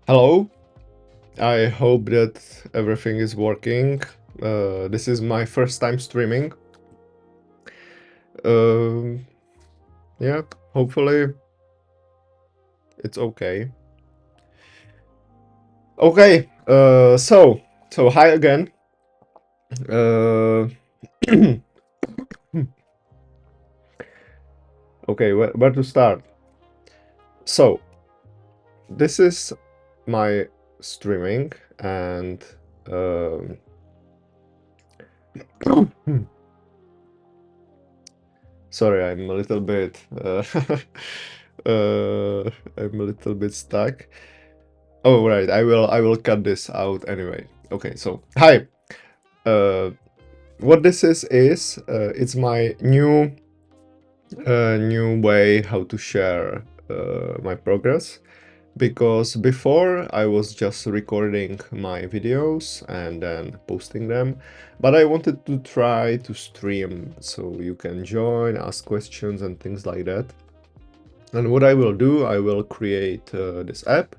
Hello, I hope that everything is working. This is my first time streaming. Um, yeah, hopefully it's okay. Okay, so hi again. Uh, okay, where to start? So, this is my streaming, and um, sorry, I'm a little bit I'm a little bit stuck. Oh, right. I will cut this out anyway. Okay, so hi. Uh, what this is it's my new way how to share my progress, because before I was just recording my videos and then posting them, but I wanted to try to stream so you can join, ask questions and things like that. And what I will do, I will create this app.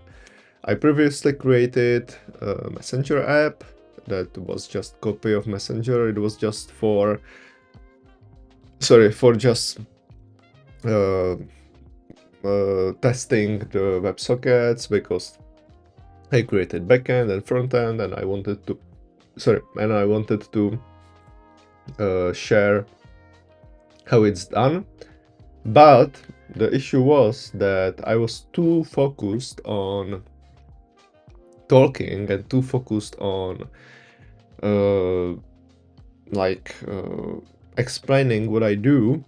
I previously created a Messenger app that was just copy of Messenger. It was just for, sorry, for just uh, testing the WebSockets, because I created backend and frontend, and I wanted to, share how it's done. But the issue was that I was too focused on talking and too focused on uh, like explaining what I do,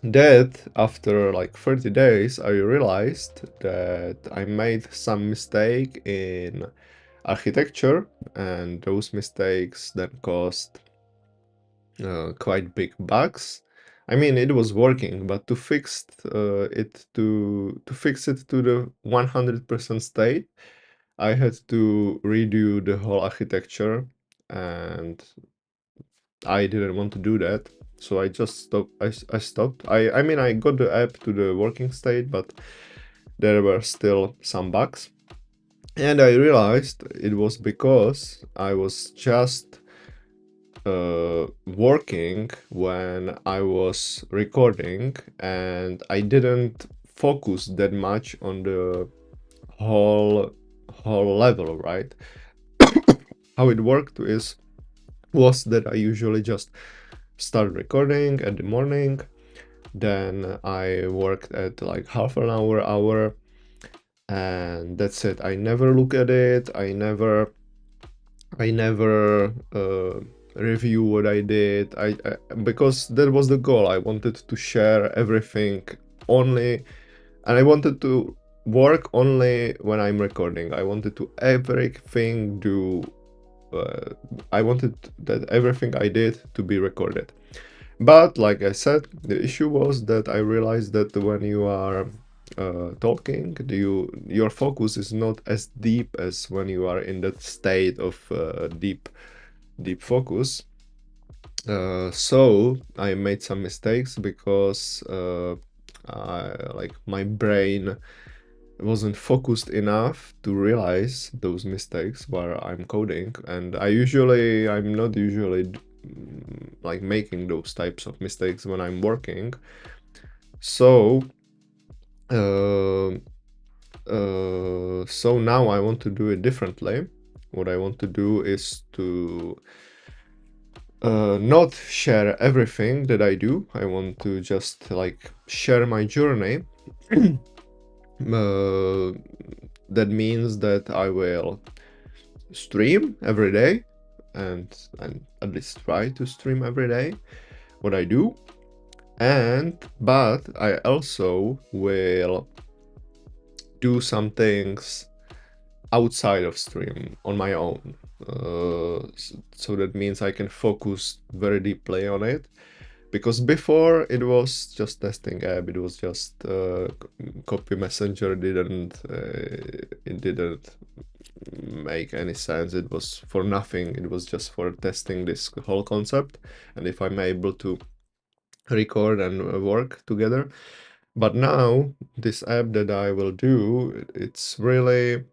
that after like 30 days I realized that I made some mistake in architecture, and those mistakes then caused quite big bugs. I mean, it was working, but to fix it to the 100% state, I had to redo the whole architecture, and I didn't want to do that, so I just stopped. I stopped. I mean, I got the app to the working state, but there were still some bugs, and I realized it was because I was just working when I was recording, and I didn't focus that much on the whole whole level, right? How it worked was that I usually just start recording at the morning, then I worked at like half an hour, and that's it. I never look at it. I never review what I did. I because that was the goal. I wanted to share everything only, and I wanted to work only when I'm recording. I wanted to everything do. Uh, I wanted that everything I did to be recorded. But like I said, the issue was that I realized that when you are talking, your focus is not as deep as when you are in that state of deep focus. So I made some mistakes because like my brain wasn't focused enough to realize those mistakes while I'm coding, and I'm not usually like making those types of mistakes when I'm working. So uh, so now I want to do it differently. What I want to do is to not share everything that I do. I want to just like share my journey. uh, that means that I will stream every day, and at least try to stream every day what I do. But I also will do some things outside of stream on my own. So that means I can focus very deeply on it, because before it was just testing app. It was just copy messenger. It didn't make any sense. It was for nothing. It was just for testing this whole concept, and if I'm able to record and work together. But now this app that I will do, it's really,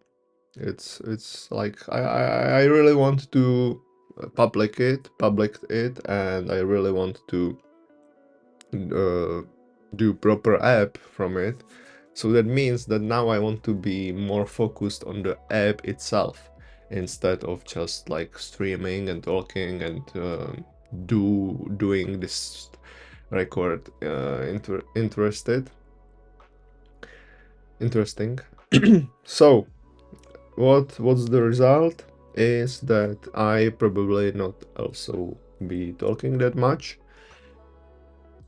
it's like I really want to public it, and I really want to do proper app from it. So that means that now I want to be more focused on the app itself instead of just like streaming and talking and doing this record interesting. So what's the result is that I probably not also be talking that much,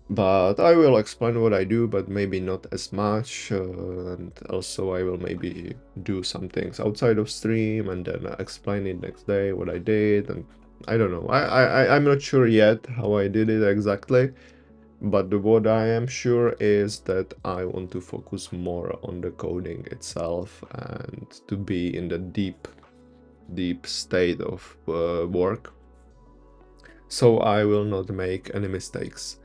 but I will explain what I do, but maybe not as much, and also I will maybe do some things outside of stream and then explain it next day what I did, and I don't know. I'm not sure yet how I did it exactly, but what I am sure is that I want to focus more on the coding itself and to be in the deep state of work, so I will not make any mistakes,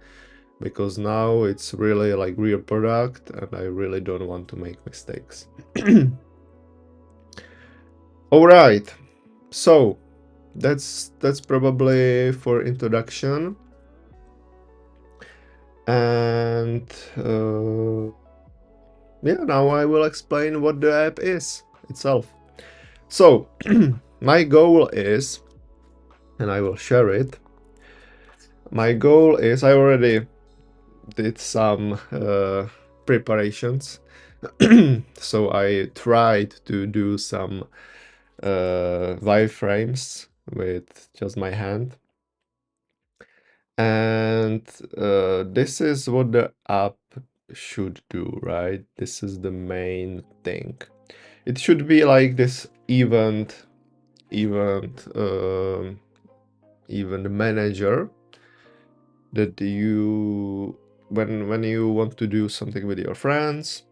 because now it's really like real product and I really don't want to make mistakes. All right, so that's probably for introduction, and yeah, now I will explain what the app is itself. So my goal is, and I will share it, my goal is, I already did some preparations. So I tried to do some wireframes with just my hand, and this is what the app should do, right? This is the main thing. It should be like this event manager that you, when you want to do something with your friends,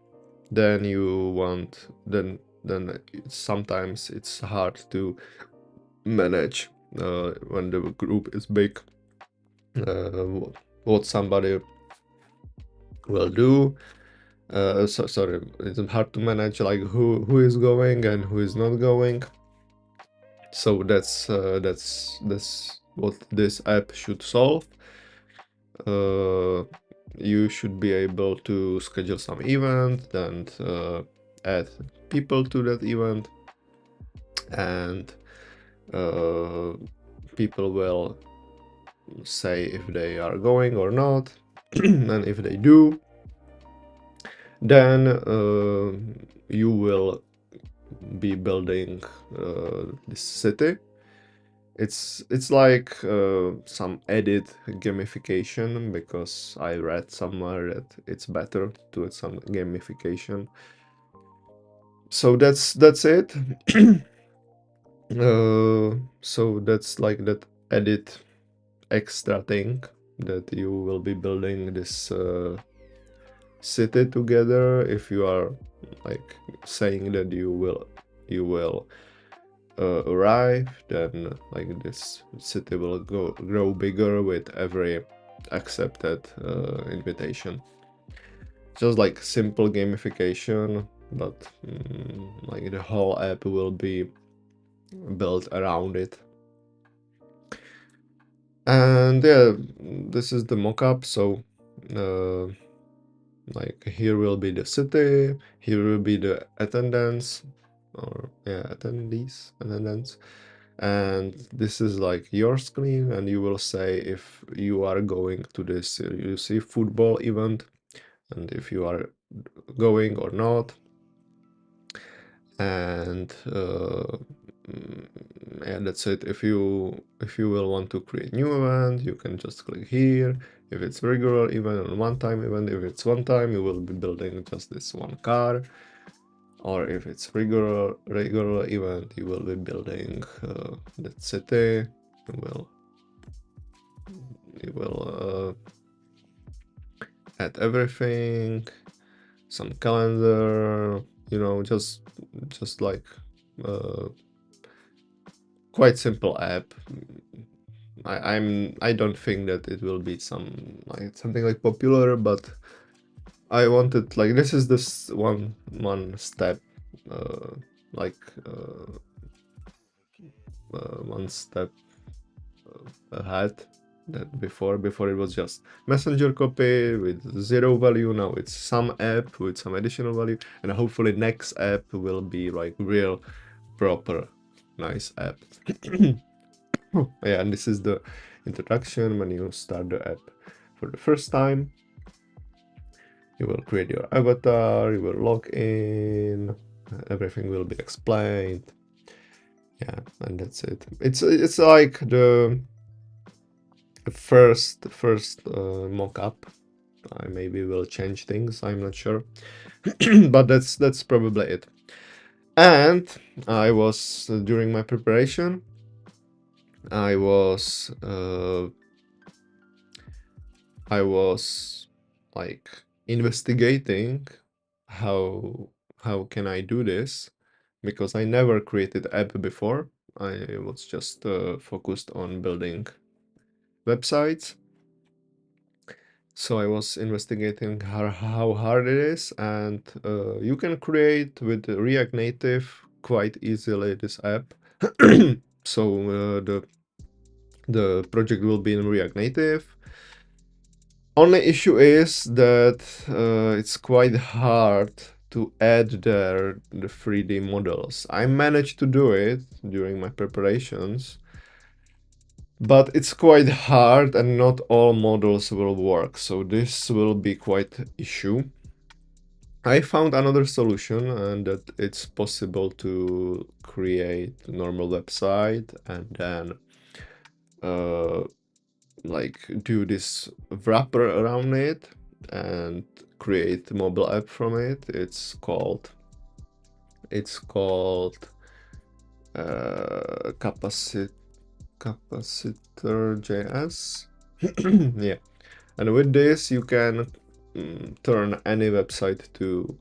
then you want, then sometimes it's hard to manage when the group is big, what somebody will do. Sorry, it's hard to manage like who is going and who is not going. So that's what this app should solve. You should be able to schedule some event and add people to that event, and people will say if they are going or not. And if they do, then you will be building this city. It's like some edit gamification, because I read somewhere that it's better to add some gamification. So that's it. So that's like that edit extra thing, that you will be building this city together. If you are like saying that you will arrive, then like this city will grow bigger with every accepted invitation. Just like simple gamification, but like the whole app will be built around it. And yeah, this is the mockup. So like here will be the city, here will be the attendance, or yeah, attendance, and this is like your screen, and you will say if you are going to this, you see football event, and if you are going or not. And yeah, that's it. If you will want to create new event, you can just click here. If it's regular event or one-time event, if it's one time, you will be building just this one car. Or if it's regular event, you will be building that city. You will add everything, some calendar, you know, just like quite simple app. I don't think that it will be something like popular, but I wanted, like, this is this one step, uh, like one step ahead that before it was just messenger copy with zero value. Now it's some app with some additional value, and hopefully next app will be like real proper nice app. Yeah, and this is the introduction. When you start the app for the first time, you will create your avatar, you will log in, everything will be explained. Yeah, and that's it. It's like the first mock-up. I maybe will change things, I'm not sure. But that's probably it. And I was during my preparation, I was like investigating how can I do this, because I never created app before. I was just focused on building websites. So I was investigating how hard it is, and you can create with React Native quite easily this app. So the project will be in React Native. Only issue is that it's quite hard to add there the 3D models. I managed to do it during my preparations, but it's quite hard and not all models will work, so this will be quite an issue. I found another solution, and that it's possible to create a normal website and then like do this wrapper around it and create a mobile app from it. It's called capacitor JS. Yeah, and with this you can turn any website to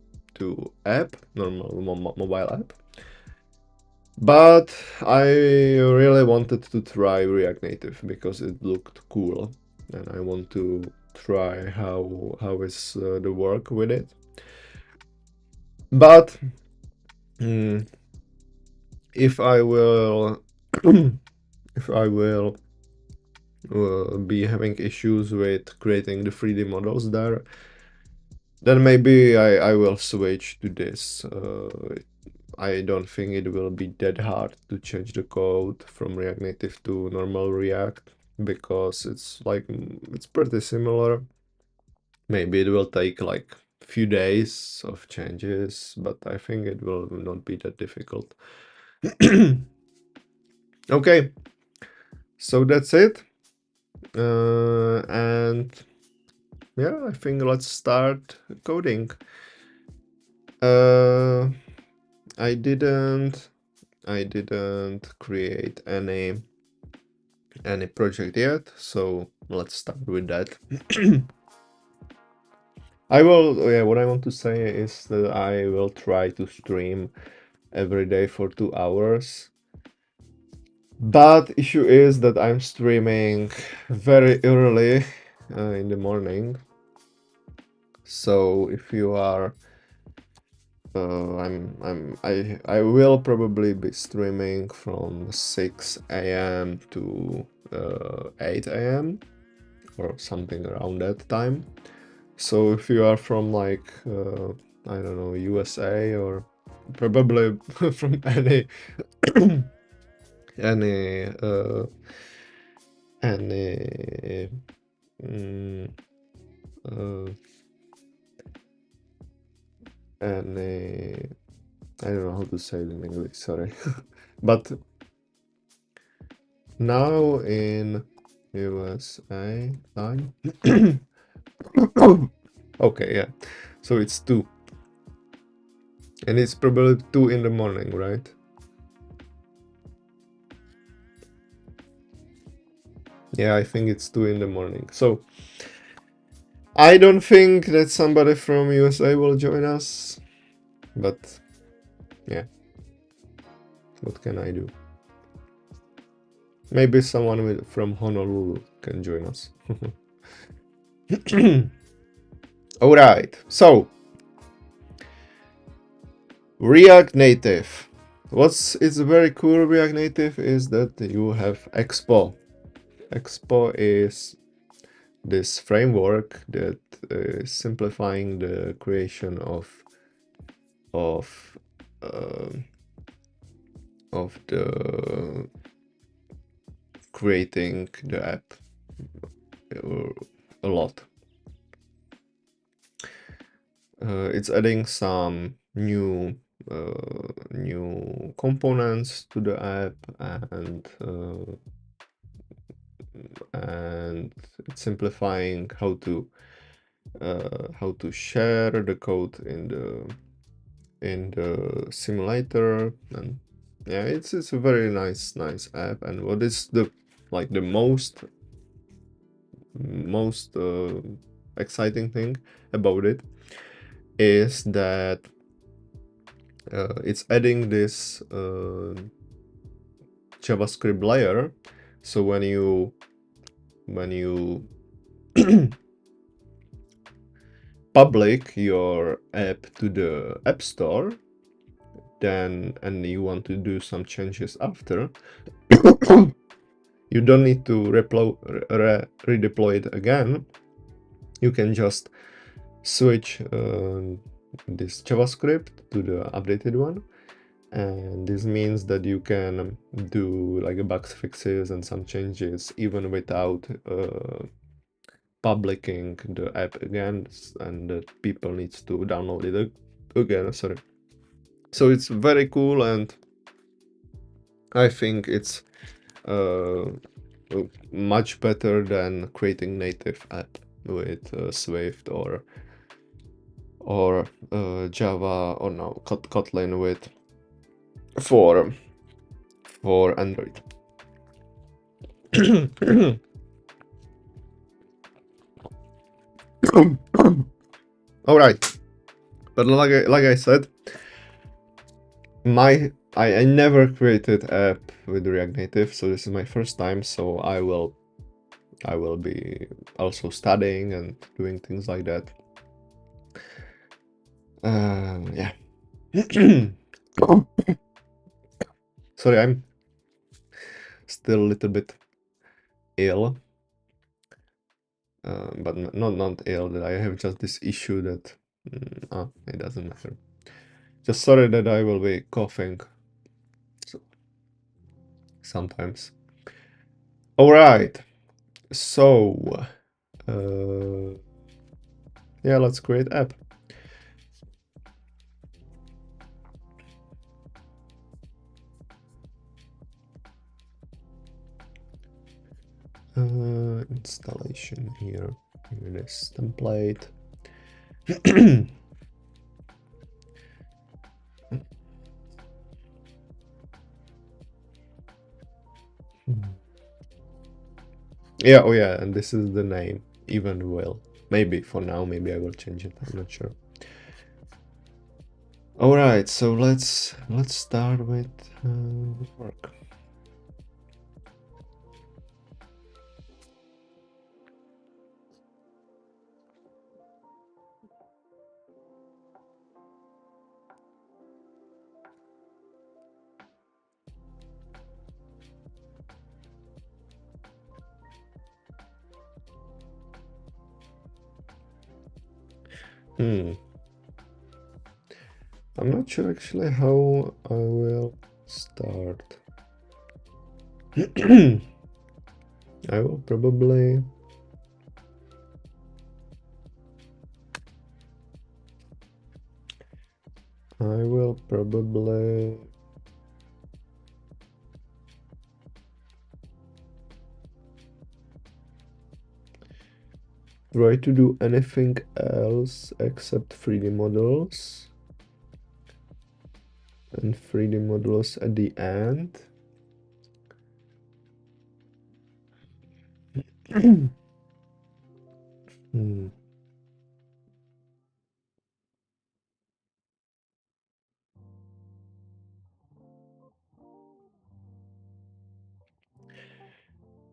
app, normal mobile app. But I really wanted to try React Native because it looked cool, and I want to try how is the work with it. But if I will if I will be having issues with creating the 3D models there, then maybe I will switch to this. I don't think it will be that hard to change the code from React Native to normal React, because it's like it's pretty similar. Maybe it will take like a few days of changes, but I think it will not be that difficult. Okay, so that's it. And yeah, I think let's start coding. I didn't create any project yet, so let's start with that. What I want to say is that I will try to stream every day for 2 hours. But issue is that I'm streaming very early in the morning. So if you are I will probably be streaming from 6 a.m. to 8 a.m. or something around that time. So if you are from like I don't know, USA, or probably from any any any mm, uh, any I don't know how to say it in English, sorry. But now in USA time. Okay, yeah. So it's 2. And it's probably 2 in the morning, right? Yeah, I think it's 2 in the morning. So I don't think that somebody from USA will join us, but yeah, what can I do? Maybe someone from Honolulu can join us. All right, so React Native. What's is very cool React Native is that you have Expo. Expo is this framework that is simplifying the creation of uh, of the creating the app a lot. It's adding some new components to the app and it's simplifying how to share the code in the simulator. And yeah, it's a very nice app. And what is the like the most exciting thing about it is that it's adding this JavaScript layer. So when you public your app to the App Store, then and you want to do some changes after, you don't need to redeploy it again. You can just switch this JavaScript to the updated one, and this means that you can do like bug fixes and some changes even without publishing the app again, and that people needs to download it again. Sorry. So it's very cool, and I think it's uh, much better than creating native app with Swift or Java or no Kotlin with for Android. All right, but like I said, I never created app with React Native, so this is my first time. So I will be also studying and doing things like that. Yeah. Sorry, I'm still a little bit ill, but not ill. That I have just this issue that it doesn't matter. Just sorry that I will be coughing sometimes. All right, so yeah, let's create app. Installation here. Here it is, template. Yeah, oh yeah, and this is the name, even will. Maybe for now, maybe I will change it, I'm not sure. All right, so let's start with work. I'm not sure actually how I will start. I will probably try to do anything else except 3D models. And 3D models at the end. Hmm.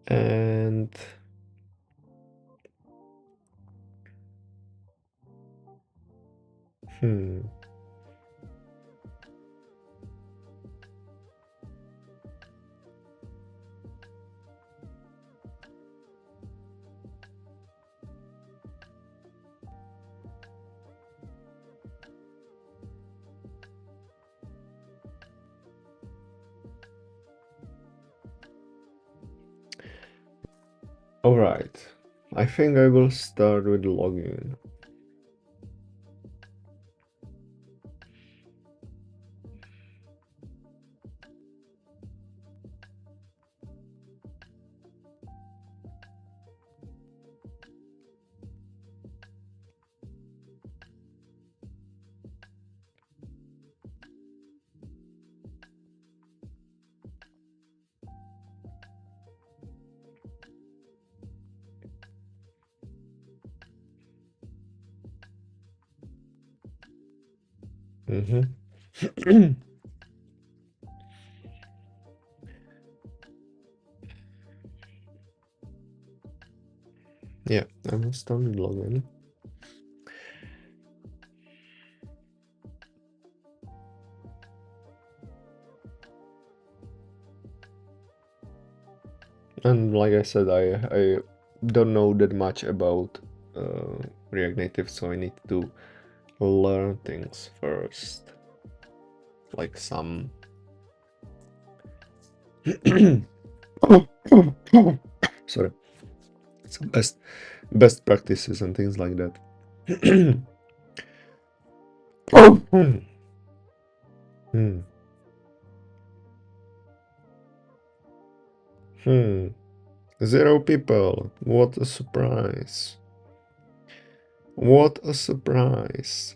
And Hmm. All right. I think I will start with logging. Mm-hmm. Yeah, I will start with logging. And like I said, I don't know that much about React Native, so I need to learn things first. Like some sorry, some best practices and things like that. Hmm. Hmm. Hmm. 0 people. What a surprise. What a surprise.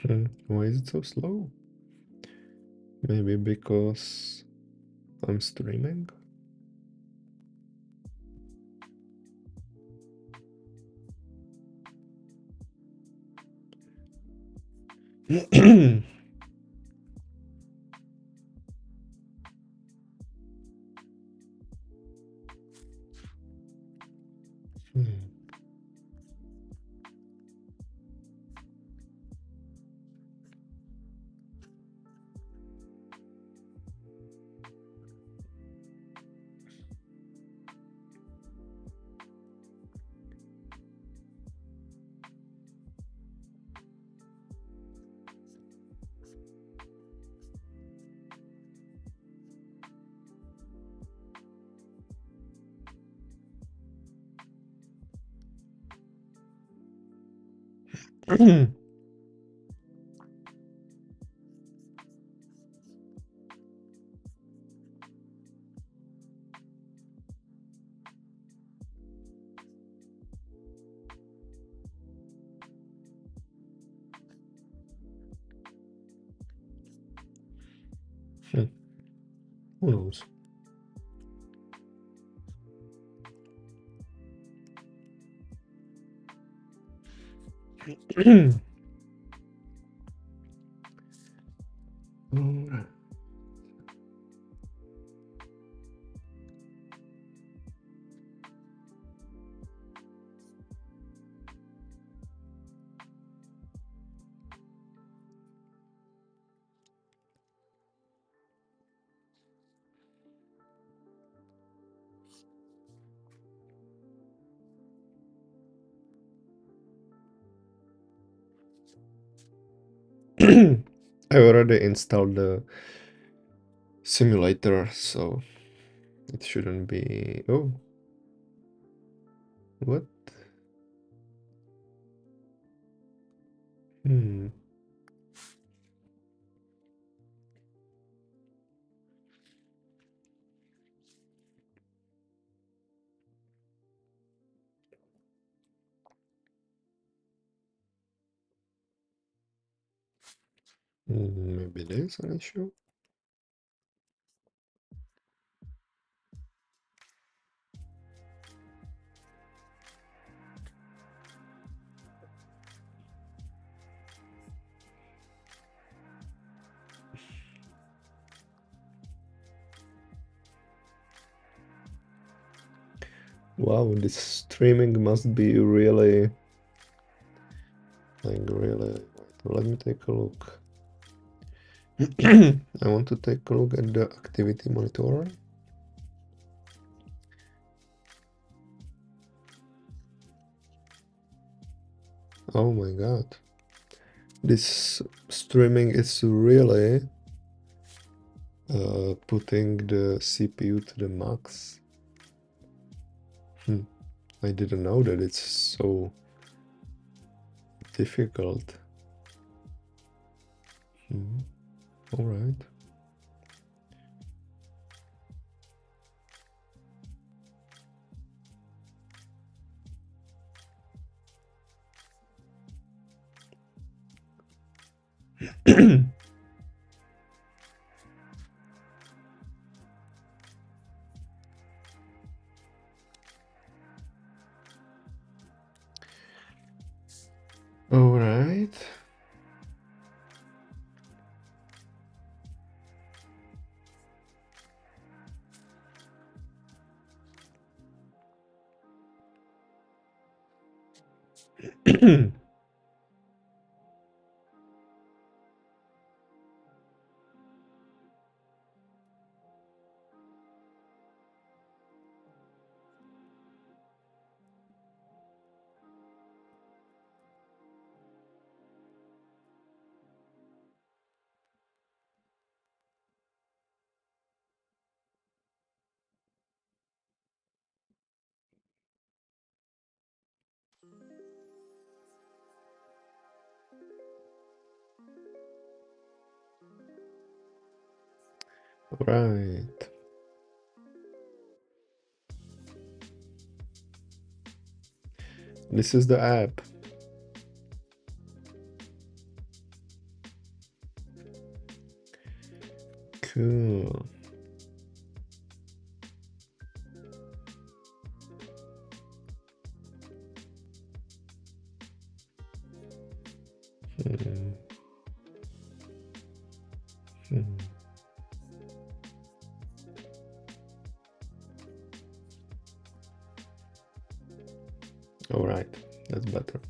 Hmm. Why is it so slow? Maybe because I'm streaming? Hmm. Who knows? Alright. I already installed the simulator, so it shouldn't be. Oh, what? Hmm. Maybe there's an issue. Wow, this streaming must be really, like really. Let me take a look. I want to take a look at the activity monitor. Oh my god. This streaming is really putting the CPU to the max. I didn't know that it's so difficult. All right. All right. Right. This is the app. Cool. All right, that's better.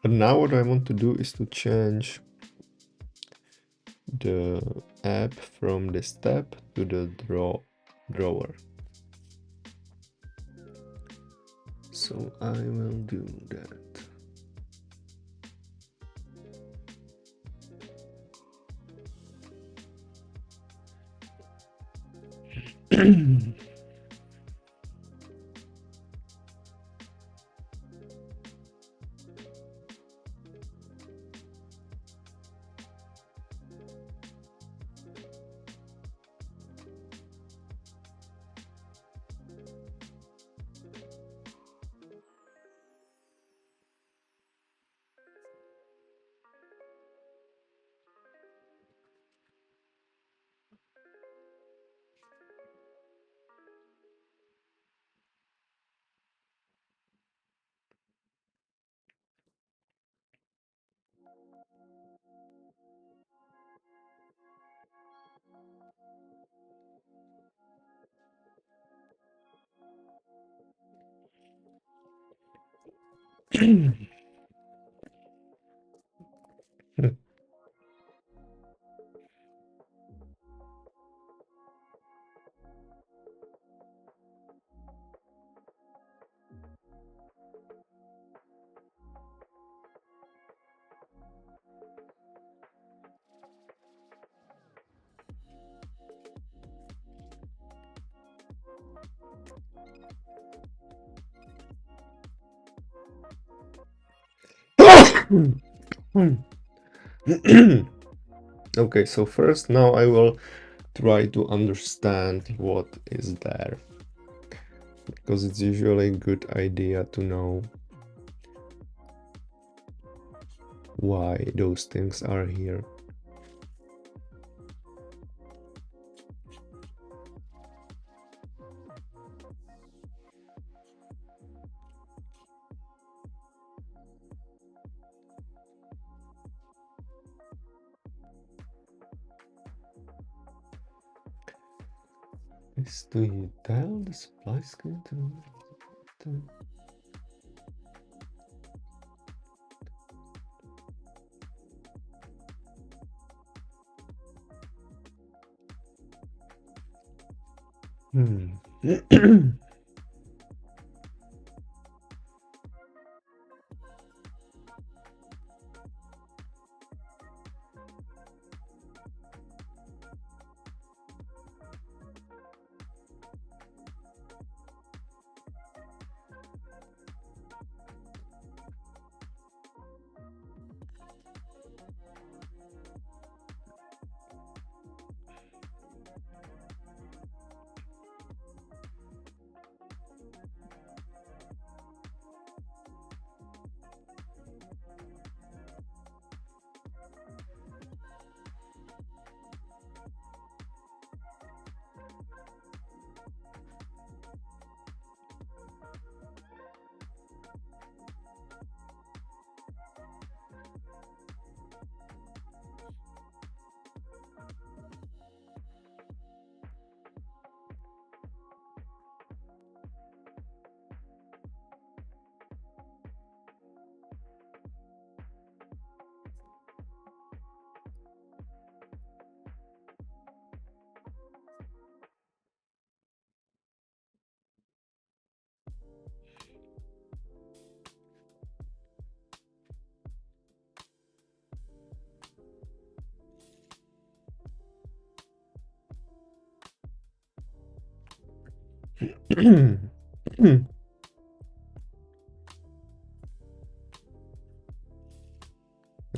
But now what I want to do is to change the app from this tab to the drawer. So I will do that. Okay, so first now I will try to understand what is there, because it's usually a good idea to know why those things are here. Do you tell the supply screen to... Hmm.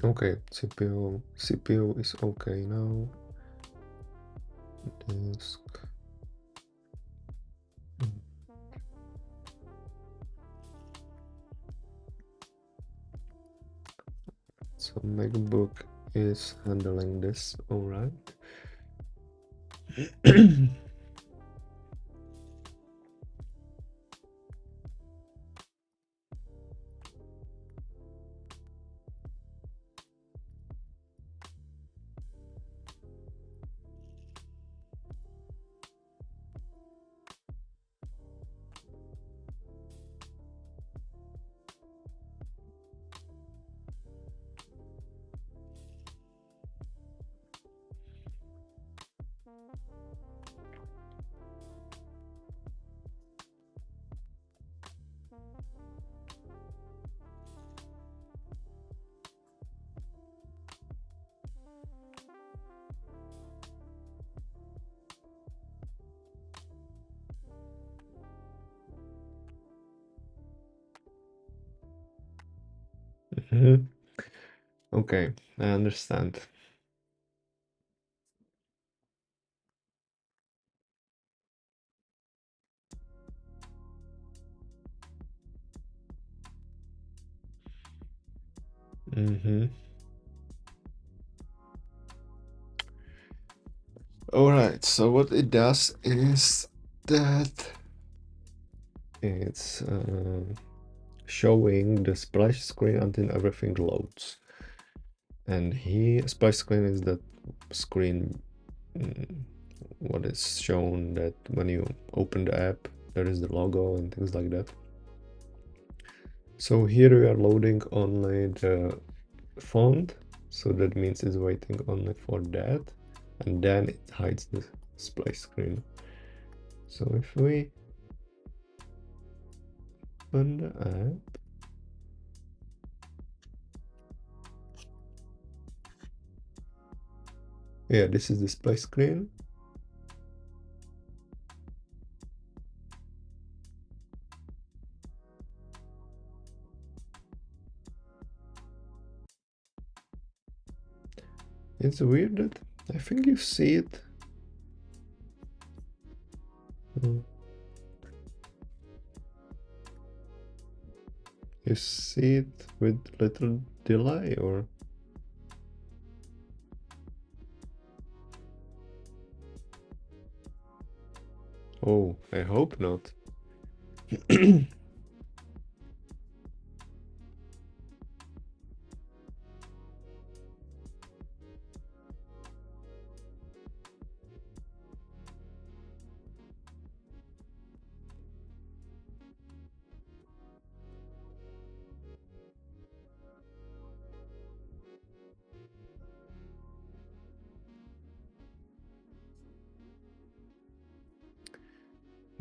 Okay, CPU is okay now. Disk. So MacBook is handling this all right. Mhm. Okay, I understand. All right, so what it does is that it's showing the splash screen until everything loads. And here, splash screen is that screen, what is shown that when you open the app, there is the logo and things like that. So here we are loading only the font, so that means it's waiting only for that, and then it hides the splash screen. So if we open the app, yeah, this is the splash screen. It's weird that I think you see it. Mm. You see it with little delay, or? Oh, I hope not.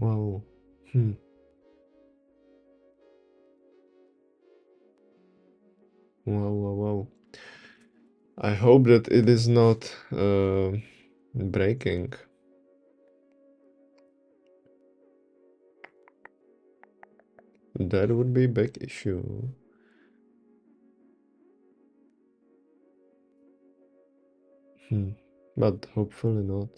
Wow. Hmm. Wow, wow, wow. I hope that it is not breaking. That would be a big issue. Hmm. But hopefully not.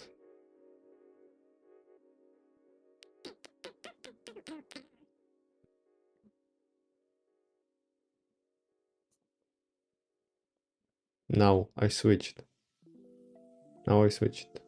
Now I switched. Now I switched.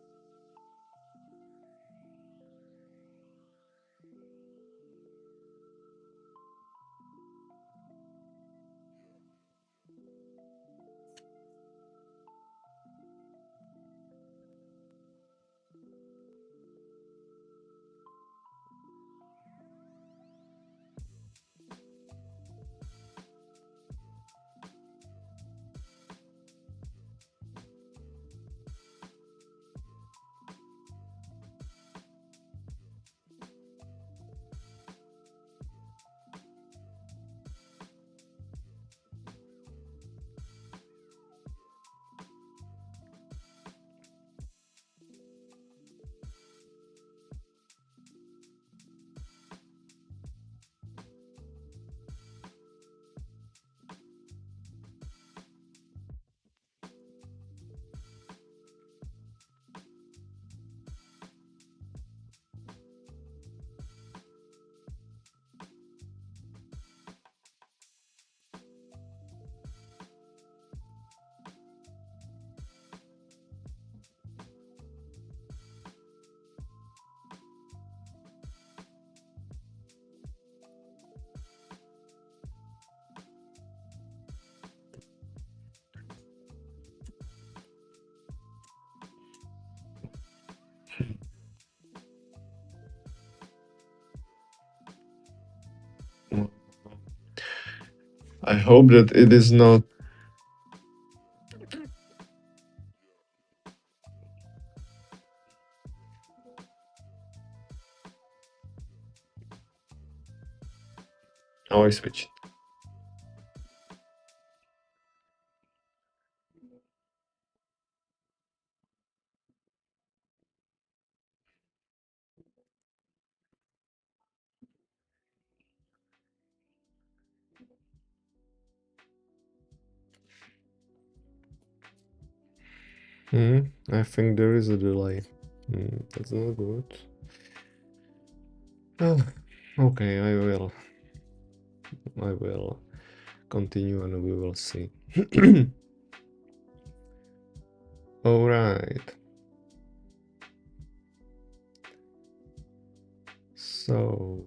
I hope that it is not. Now I switched. Hmm. I think there is a delay. That's not good. Ah, okay, I will continue and we will see. All right. So,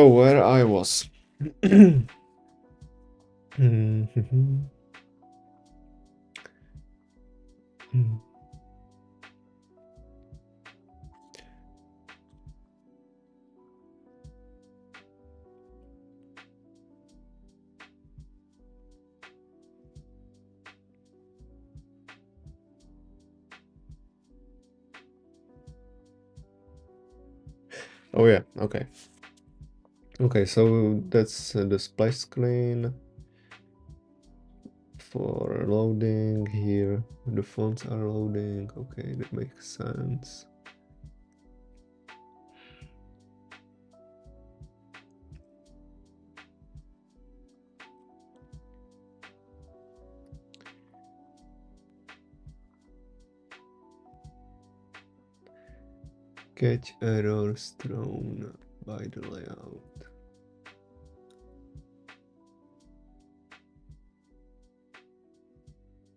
where I was. Oh yeah, okay. Okay, so that's the splash screen for loading here. The fonts are loading. Okay, that makes sense. Catch errors thrown by the layout.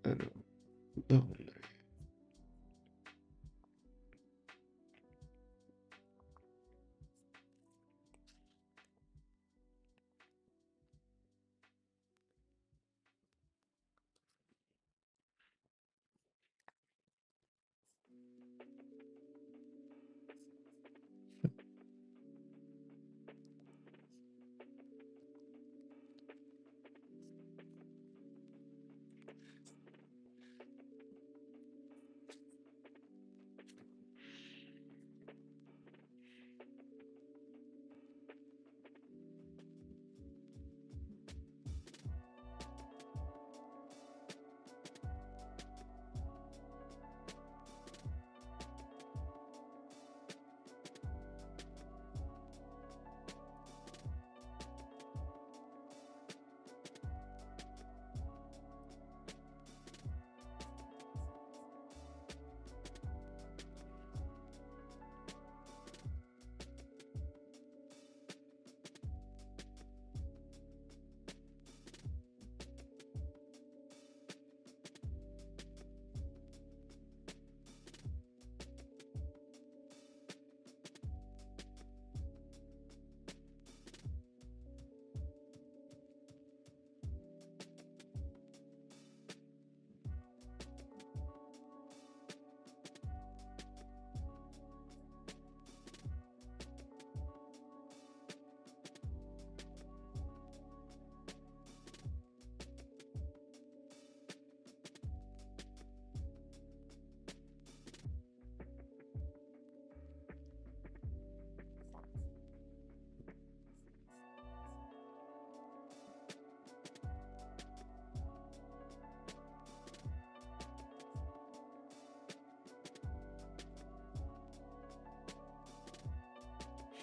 Error boundary.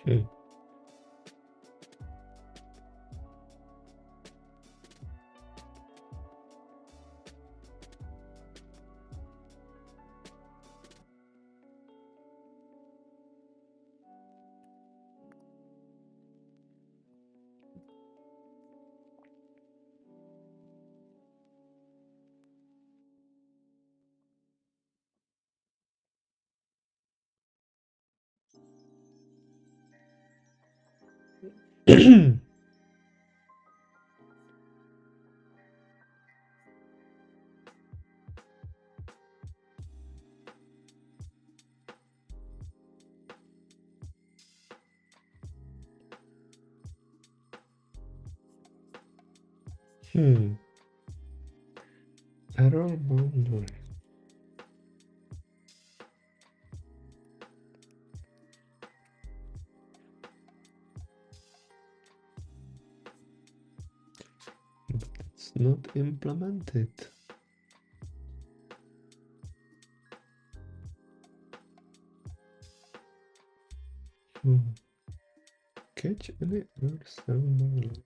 Hmm. Hmm. Error boundary. But it's not implemented. Hmm. Catch any errors thrown by the layout.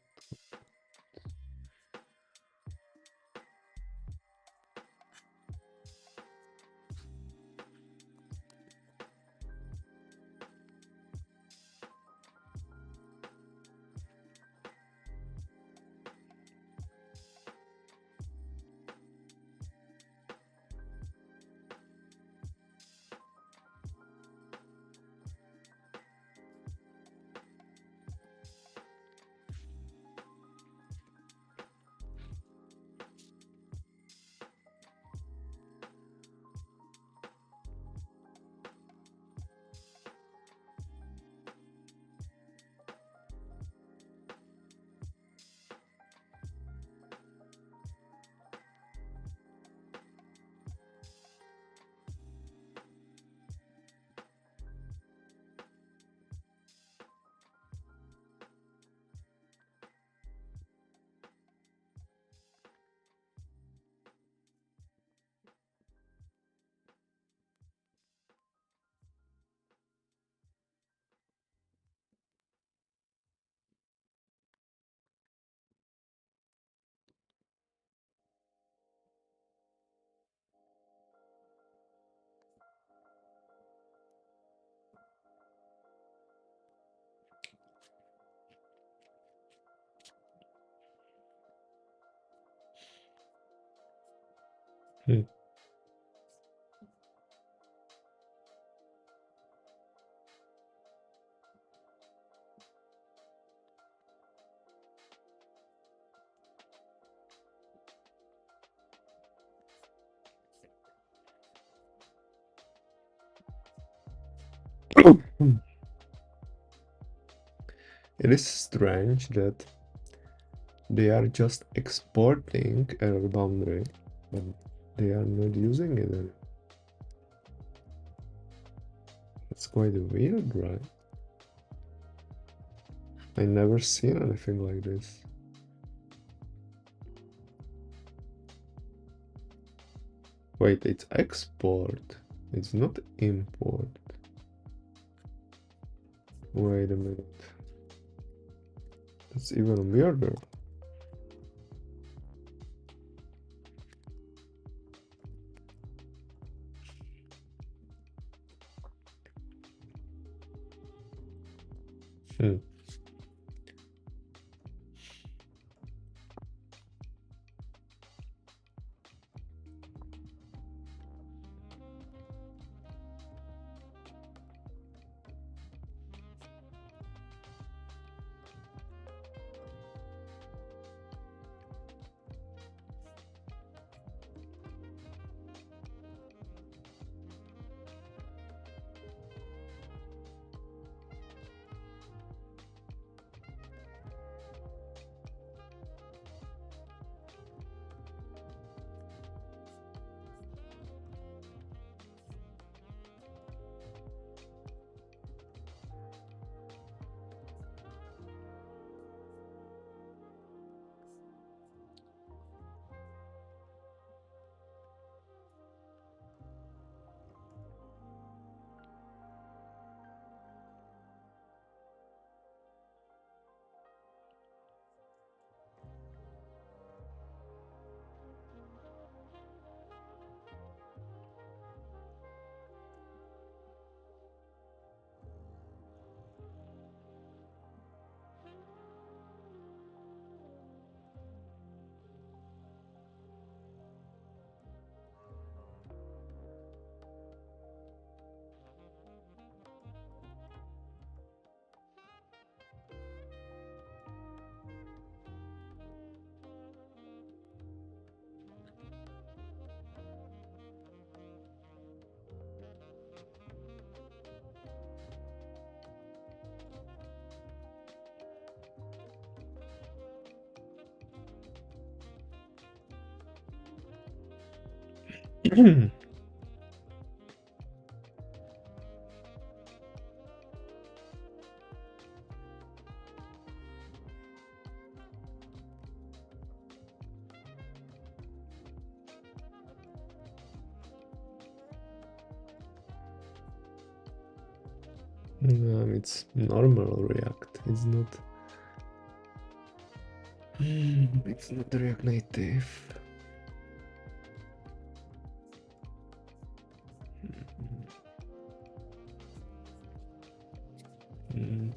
Hmm. It is strange that they are just exporting error boundary, but they are not using it anymore. It's quite weird, right? I never seen anything like this. Wait, it's export. It's not import. Wait a minute. That's even weirder. Hmm. It's normal React. It's not. It's not React Native. Mm.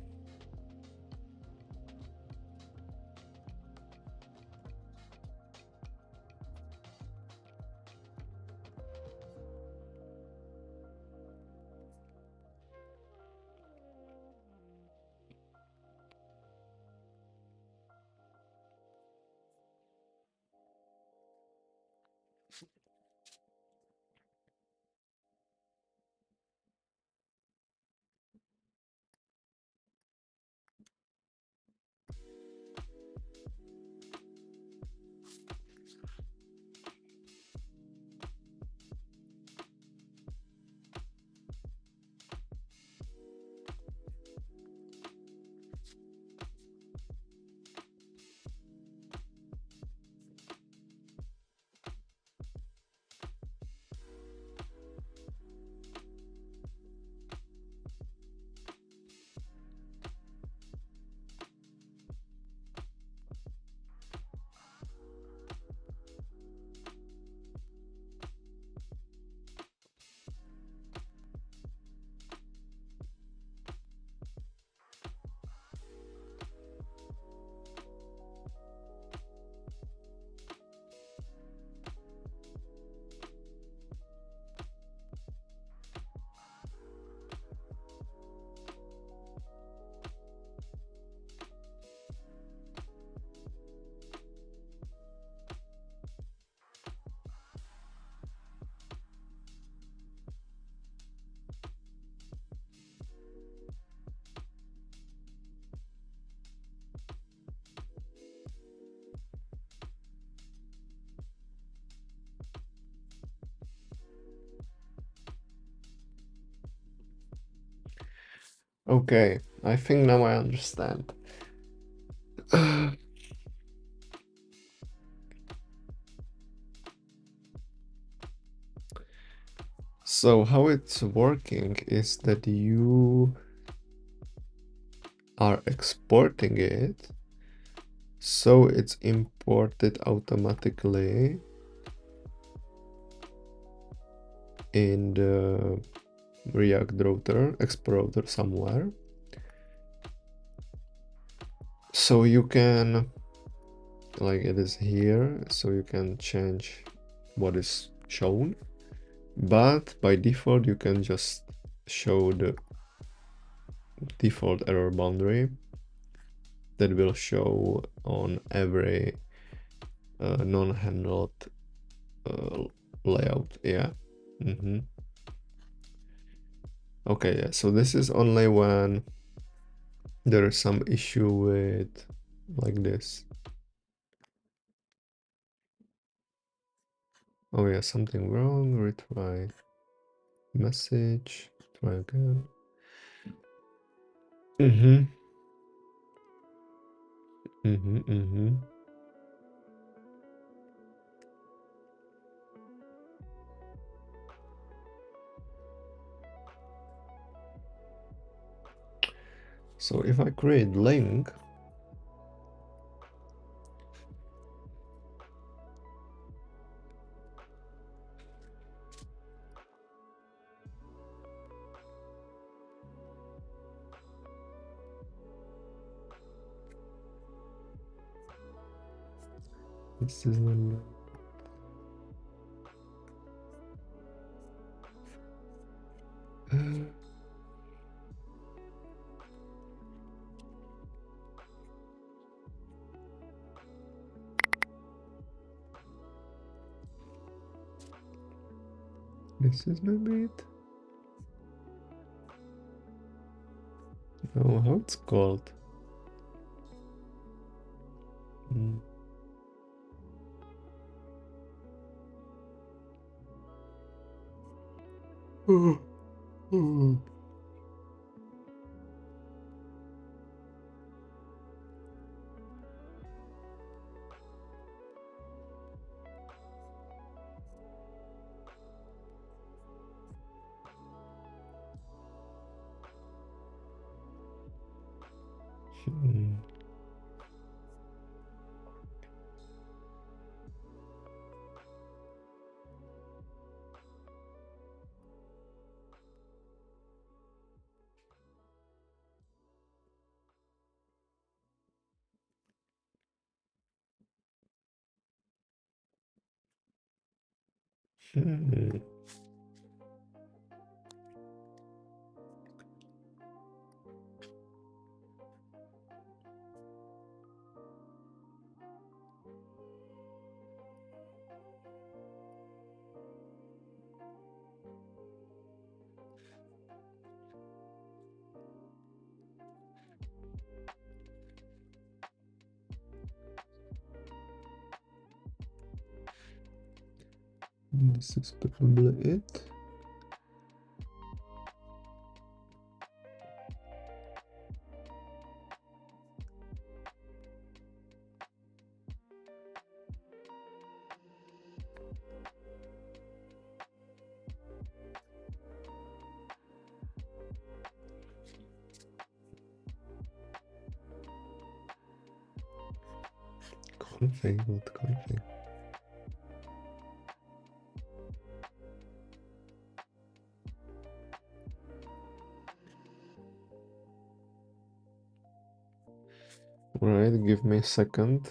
Okay, I think now I understand. So how it's working is that you are exporting it, so it's imported automatically in the React router, exporter somewhere. So you can, like it is here, so you can change what is shown, but by default you can just show the default error boundary that will show on every non-handled layout. Yeah. Okay, yeah, so this is only when there is some issue with like this. Oh yeah, something wrong, retry message, try again. So if I create link, this is not. This is maybe it. Oh, how it's called? This is probably it. Config, what config? Alright, give me a second.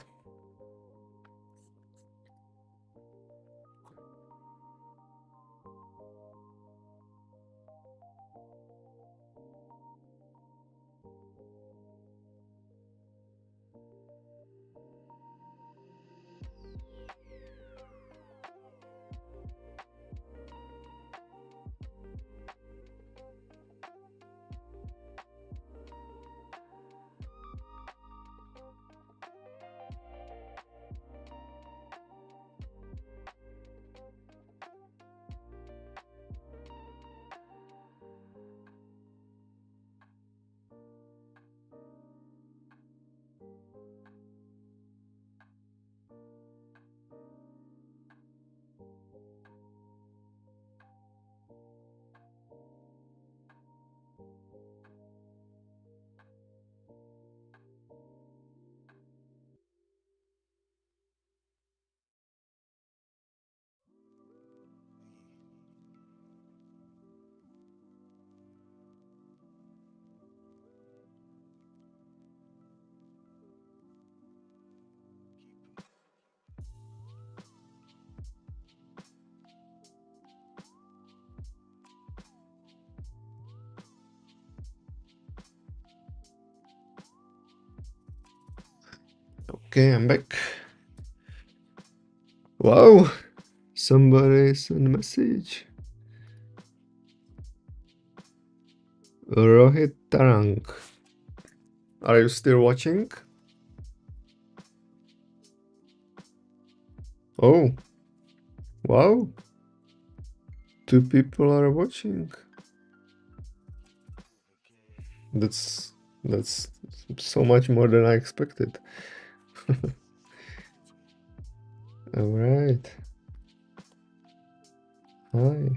Okay, I'm back. Wow, somebody sent a message. Rohit Tarang. Are you still watching? Oh, wow. 2 people are watching. That's so much more than I expected. All right. Hi.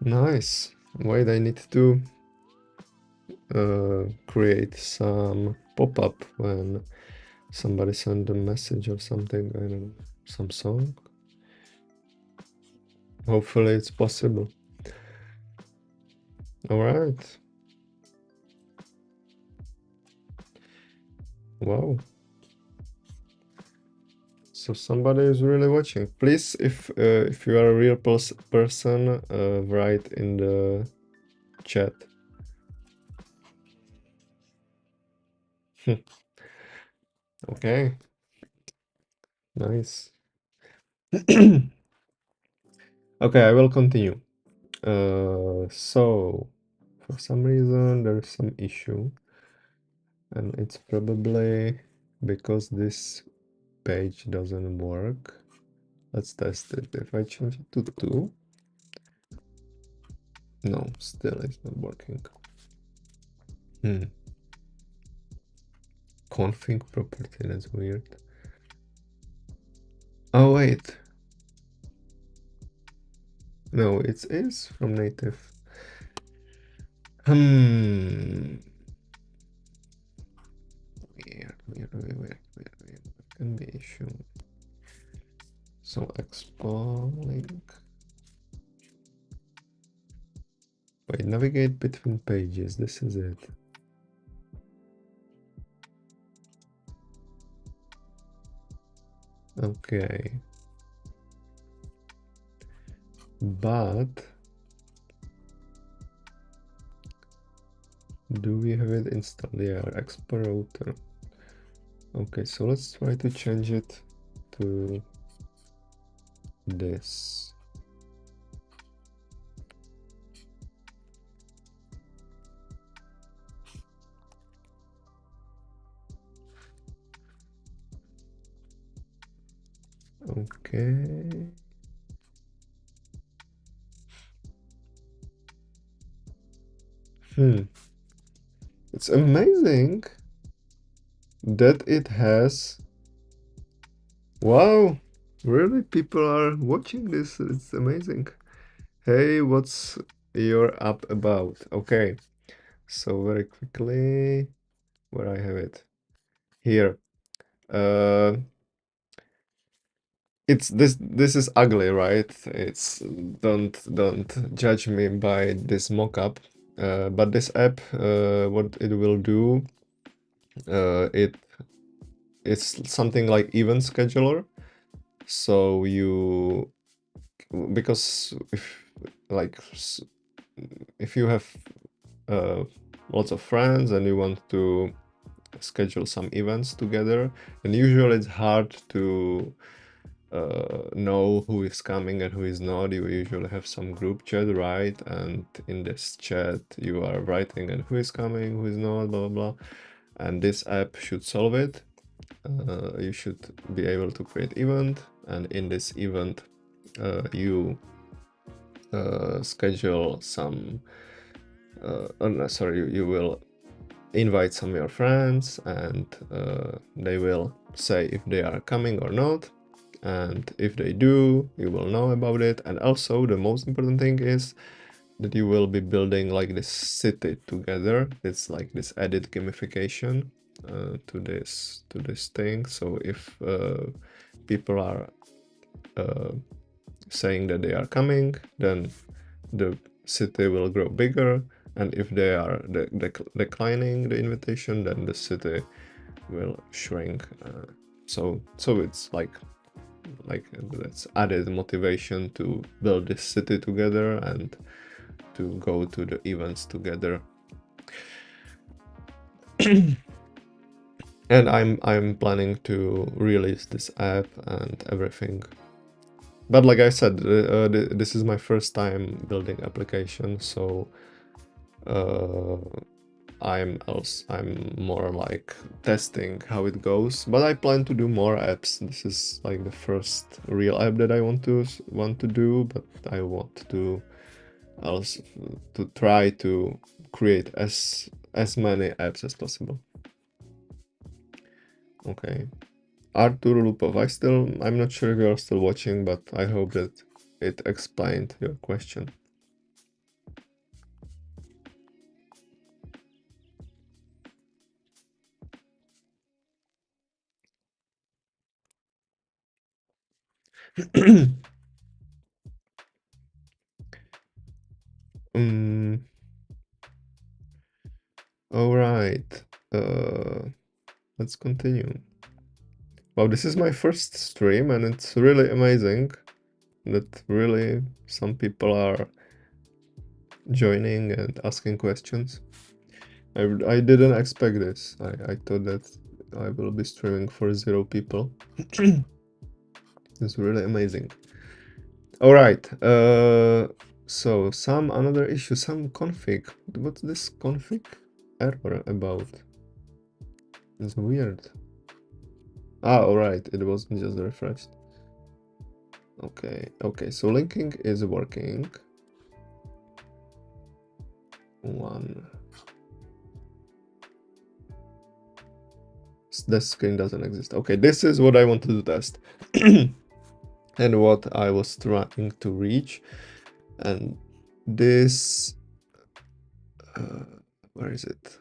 Nice. Wait, I need to create some pop-up when somebody send a message or something. I don't know, some song. Hopefully it's possible. All right. Wow. So somebody is really watching. Please, if you are a real person, write in the chat. Okay. Nice. Okay, I will continue. So for some reason there is some issue, and it's probably because this page doesn't work. Let's test it. If I change it to 2, no, still it's not working. Config property, that's weird. Oh wait, no, it is from native. Weird. Can be issue. So export link. Wait, navigate between pages. This is it. Okay. But do we have it installed? Yeah, export router. Okay, so let's try to change it to this. Okay. It's amazing that it has. Wow, really? People are watching this. It's amazing. Hey, what's your app about? Okay, so very quickly, where I have it here. It's this is ugly, right? It's don't judge me by this mockup. But this app, what it will do, it's something like event scheduler. So you, because if you have lots of friends and you want to schedule some events together, and usually it's hard to know who is coming and who is not. You usually have some group chat, right? And in this chat you are writing and who is coming, who is not, blah blah blah. And this app should solve it. You should be able to create event, and in this event you schedule some no, sorry, you will invite some of your friends, and they will say if they are coming or not, and if they do, you will know about it. And also the most important thing is that you will be building like this city together. It's like this added gamification to this thing. So if people are saying that they are coming, then the city will grow bigger, and if they are declining the invitation, then the city will shrink. So it's like that's added motivation to build this city together and to go to the events together. And I'm planning to release this app and everything. But like I said, this is my first time building application, so I'm more like testing how it goes. But I plan to do more apps. This is like the first real app that I want to do, but I want to also to try to create as many apps as possible. Okay. Artur Lupov, I'm not sure if you're still watching, but I hope that it explained your question. All right. Let's continue. Wow, this is my first stream, and it's really amazing that really some people are joining and asking questions. I didn't expect this. I thought that I will be streaming for 0 people. It's really amazing. All right. So some another issue, some config. What's this config error about? It's weird. Ah, all right. It wasn't just refreshed. Okay. So linking is working. One. This screen doesn't exist. Okay, this is what I wanted to test. And what I was trying to reach. And this, where is it?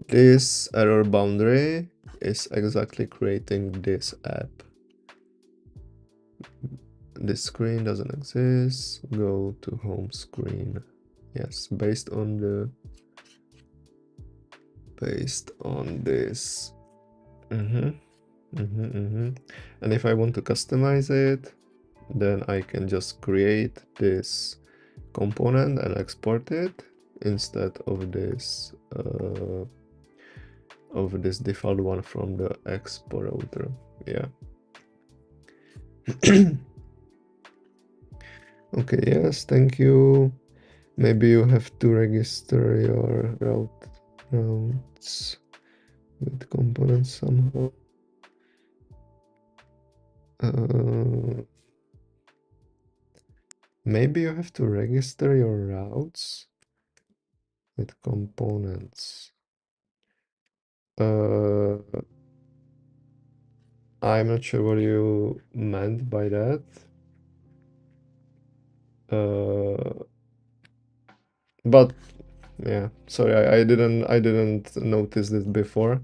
This error boundary is exactly creating this app. This screen doesn't exist. Go to home screen. Yes, based on this. And if I want to customize it, then I can just create this component and export it instead of this default one from the exporter. Yeah. Okay, yes, thank you. Maybe you have to register your routes with components somehow. Maybe you have to register your routes with components. I'm not sure what you meant by that. But yeah, sorry, I didn't notice this before.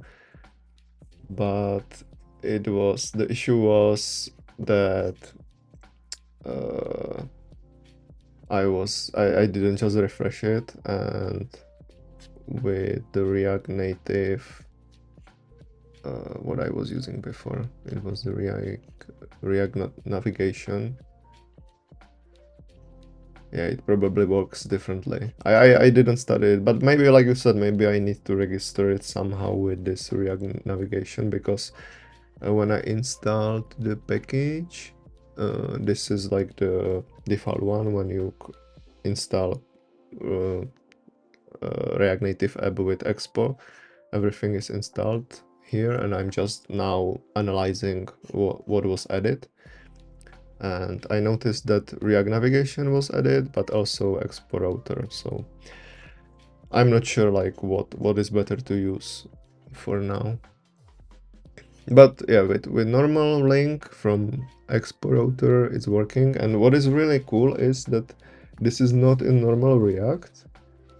But the issue was that I didn't just refresh it, and with the React Native, what I was using before, it was the React navigation. Yeah, it probably works differently. I didn't study it, but maybe, like you said, maybe I need to register it somehow with this React navigation, because when I installed the package, this is like the default one when you install React Native app with Expo. Everything is installed here, and I'm just now analyzing what was added. And I noticed that React navigation was added, but also Expo router. So I'm not sure like what is better to use for now. But yeah, with normal link from Expo router, it's working. And what is really cool is that this is not in normal React,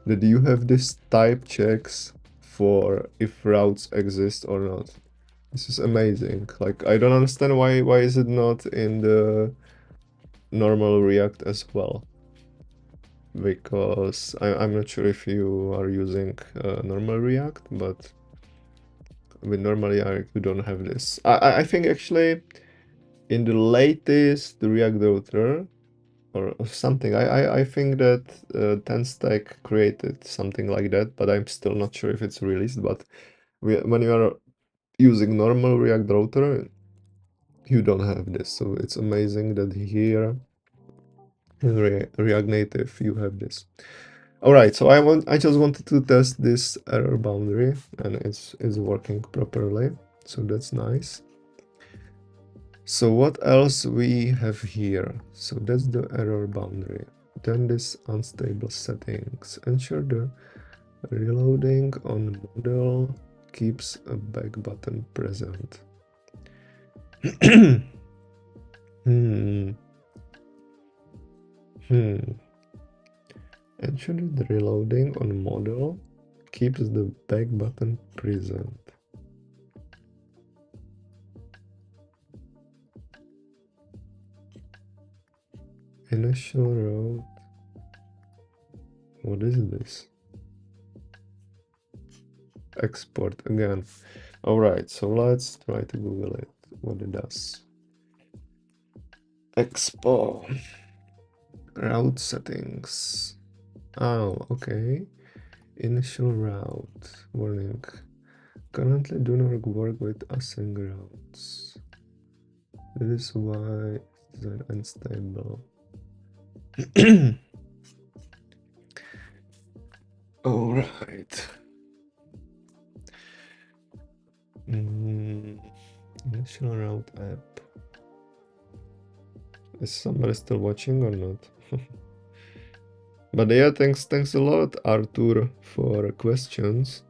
that you have this type checks for if routes exist or not. This is amazing. Like, I don't understand why is it not in the normal React as well, because I'm not sure if you are using normal React, but with normal React you don't have this. I think actually in the latest React router, or something. I think that 10stack created something like that, but I'm still not sure if it's released. But when you are using normal React router, you don't have this. So it's amazing that here in React Native you have this. All right, so I just wanted to test this error boundary, and it's working properly. So that's nice. So what else we have here? So that's the error boundary. Then this unstable settings. Ensure the reloading on model keeps a back button present. hmm. Hmm. Ensure that the reloading on model keeps the back button present. Initial route. What is this? Export again. All right, so let's try to Google it, what it does. Export. Route settings. Oh, okay. Initial route. Warning. Currently do not work with async routes. This is why it's unstable. All right. Initial route app. Is somebody still watching or not? But yeah, thanks a lot, Arthur, for questions.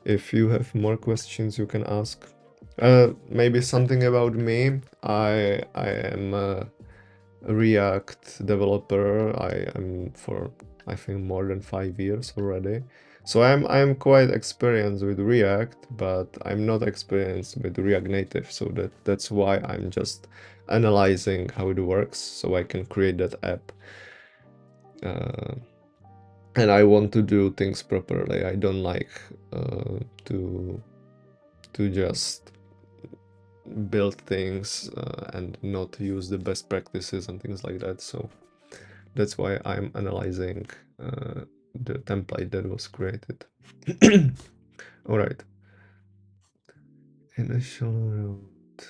If you have more questions, you can ask. Maybe something about me. I am a React developer. I am for I think more than 5 years already. So I'm quite experienced with React, but I'm not experienced with React Native. So that's why I'm just analyzing how it works, so I can create that app. And I want to do things properly. I don't like to just build things and not use the best practices and things like that. So that's why I'm analyzing the template that was created. All right. Initial route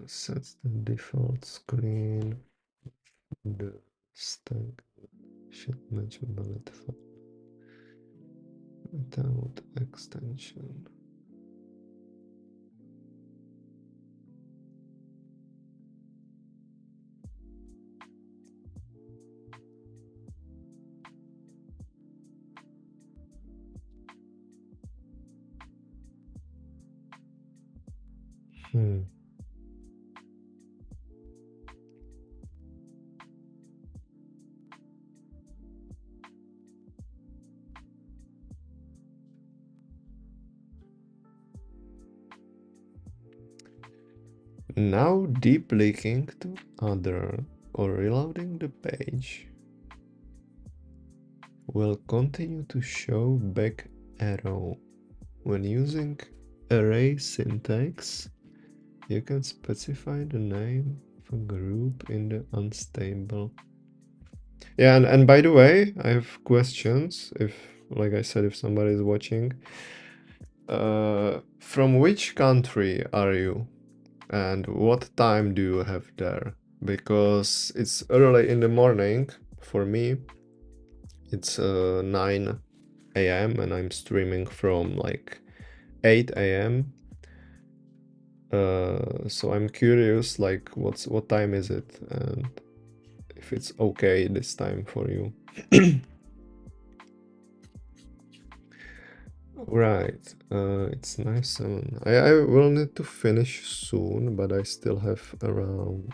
sets the default screen. The stack should match bullet file without extension. Now deep linking to other or reloading the page will continue to show back arrow. When using array syntax, you can specify the name of a group in the unstable. Yeah, and by the way, I have questions. If, like I said, if somebody is watching, from which country are you? And what time do you have there? Because it's early in the morning for me. It's 9 a.m. and I'm streaming from like 8 a.m. So I'm curious, like, what time is it, and if it's okay this time for you. Right, it's nice. I will need to finish soon, but I still have around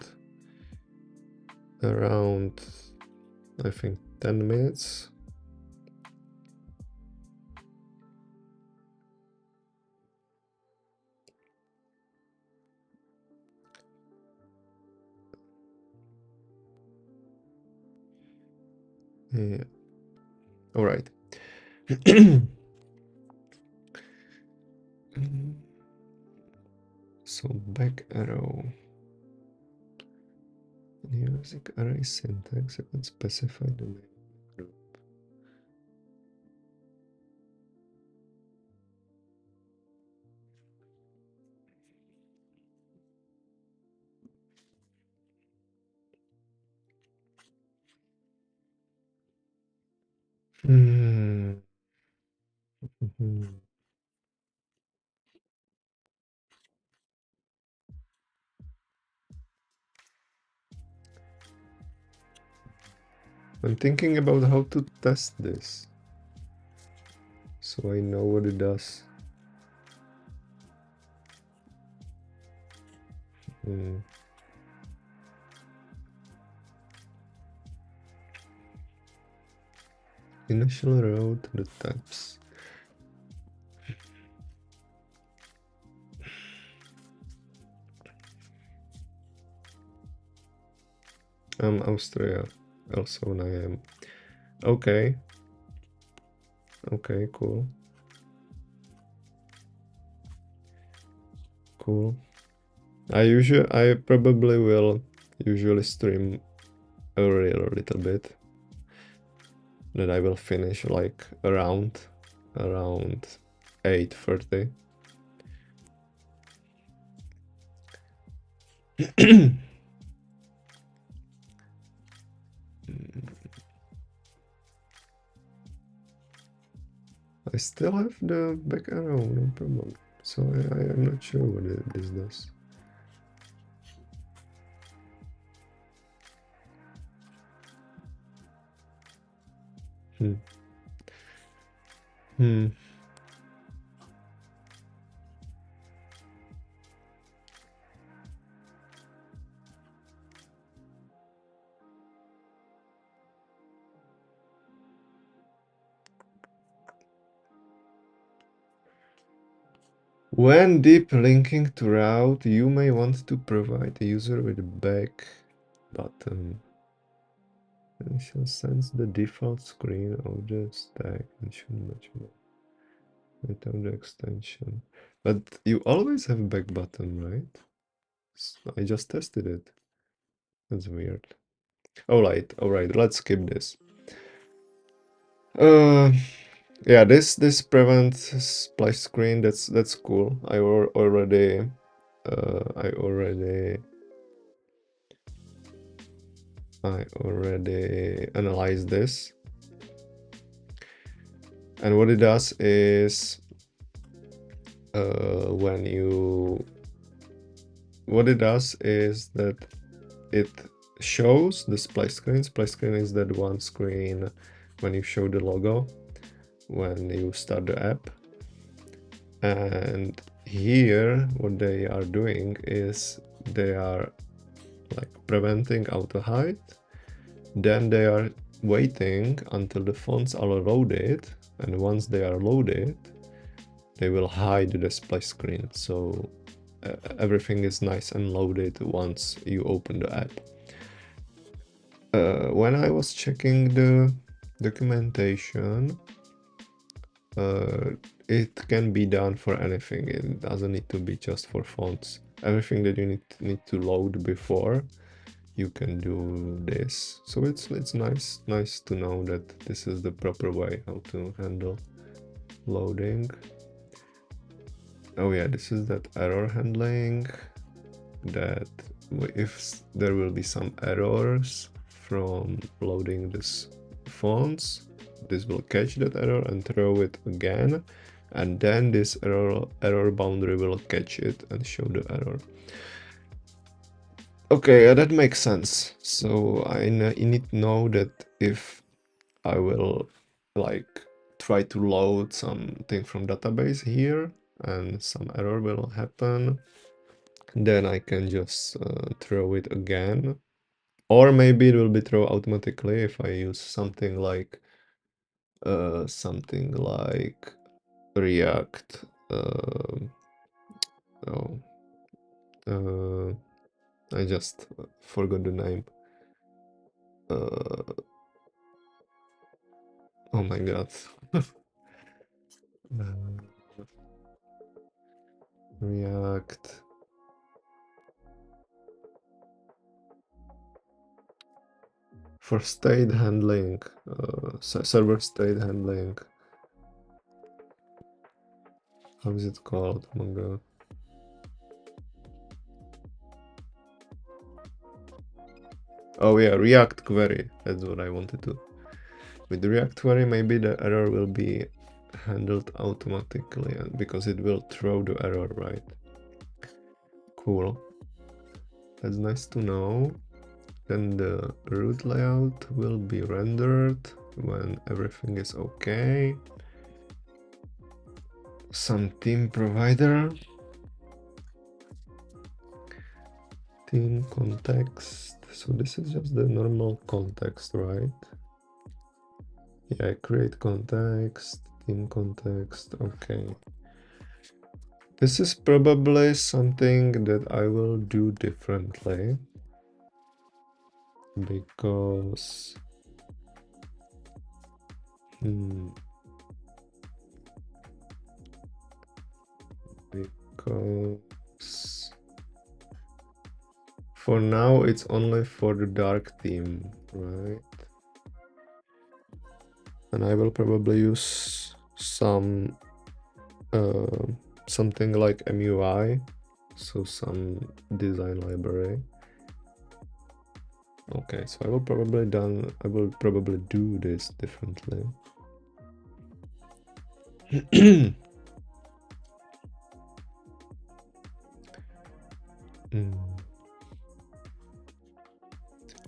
I think 10 minutes. Yeah. All right. So back arrow. Using array syntax, I can specify the name of the group. Hmm. I'm thinking about how to test this, so I know what it does. Initial row to the tabs. Austria, also I am. Okay. Okay, cool. Cool. I probably will usually stream earlier a little bit. That I will finish like around 8:30. I still have the back arrow, no problem. So I am not sure what this does. Hmm. Hmm. When deep linking to route, you may want to provide the user with a back button. It shall sense the default screen of the stack and should match without the extension. But you always have a back button, right? I just tested it. That's weird. Alright, let's skip this. Yeah, this prevents splash screen. That's cool. I already analyzed this, and what it does is what it does is that it shows the splash screen. Splash screen is that one screen when you show the logo when you start the app. And here what they are doing is they are like preventing auto hide. Then they are waiting until the fonts are loaded, and once they are loaded they will hide the splash screen, so everything is nice and loaded once you open the app. When I was checking the documentation, it can be done for anything. It doesn't need to be just for fonts. Everything that you need to load before, you can do this. So it's nice to know that this is the proper way how to handle loading. Oh yeah, this is that error handling, that if there will be some errors from loading this fonts, this will catch that error and throw it again, and then this error boundary will catch it and show the error. Okay, that makes sense. So I need to know that if I will like try to load something from database here and some error will happen, then I can just throw it again. Or maybe it will be thrown automatically if I use something like React. Oh, I just forgot the name. Oh my god. React. for state handling, server state handling. How is it called? Oh my god. Oh yeah, React query. That's what I wanted to. With the React query, maybe the error will be handled automatically because it will throw the error, right? Cool. That's nice to know. Then the root layout will be rendered when everything is okay. Some theme provider. Theme context. So this is just the normal context, right? Yeah, create context, theme context, okay. This is probably something that I will do differently because because for now it's only for the dark theme, right? And I will probably use some something like MUI, so some design library. Okay, so I will probably do this differently.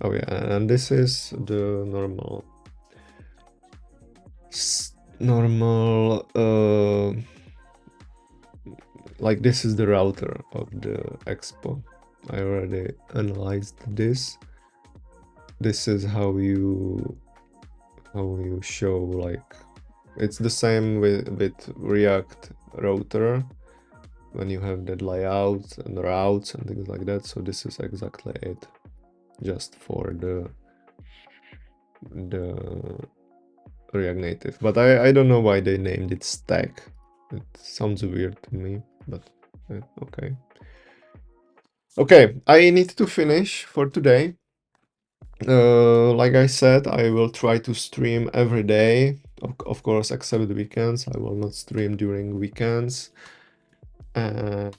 Oh yeah, and this is the normal like this is the router of the expo. I already analyzed this. This is how you show, like it's the same with React router when you have that layout and routes and things like that. So this is exactly it, just for the React Native. But I don't know why they named it stack. It sounds weird to me, but okay. Okay, I need to finish for today. Like I said, I will try to stream every day, of course, except the weekends. I will not stream during weekends. And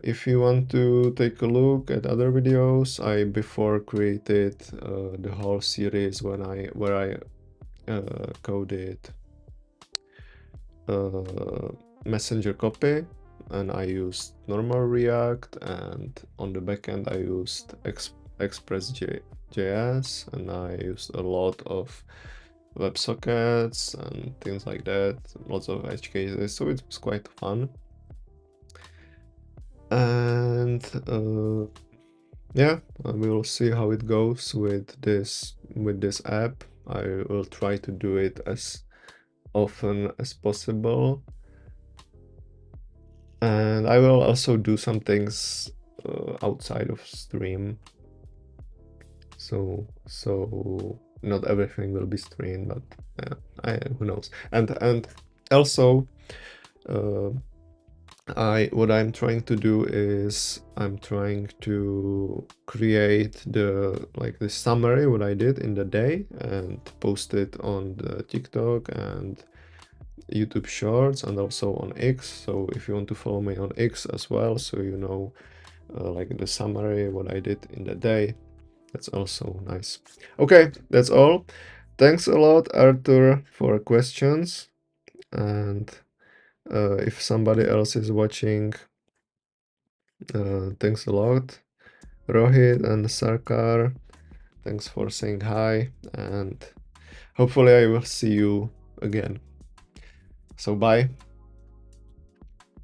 if you want to take a look at other videos, I before created the whole series where I coded messenger copy, and I used normal React, and on the backend I used Express.js, and I used a lot of WebSockets and things like that, lots of edge cases, so it was quite fun. And yeah, we will see how it goes with this app. I will try to do it as often as possible, and I will also do some things outside of stream, so not everything will be streamed, but who knows. And also what I'm trying to do is I'm trying to create the summary what I did in the day and post it on the TikTok and YouTube Shorts and also on X. So if you want to follow me on X as well, so you know like the summary what I did in the day, that's also nice. Okay, that's all. Thanks a lot, Arthur, for questions. And if somebody else is watching, thanks a lot. Rohit and Sarkar, thanks for saying hi, and hopefully I will see you again. So bye.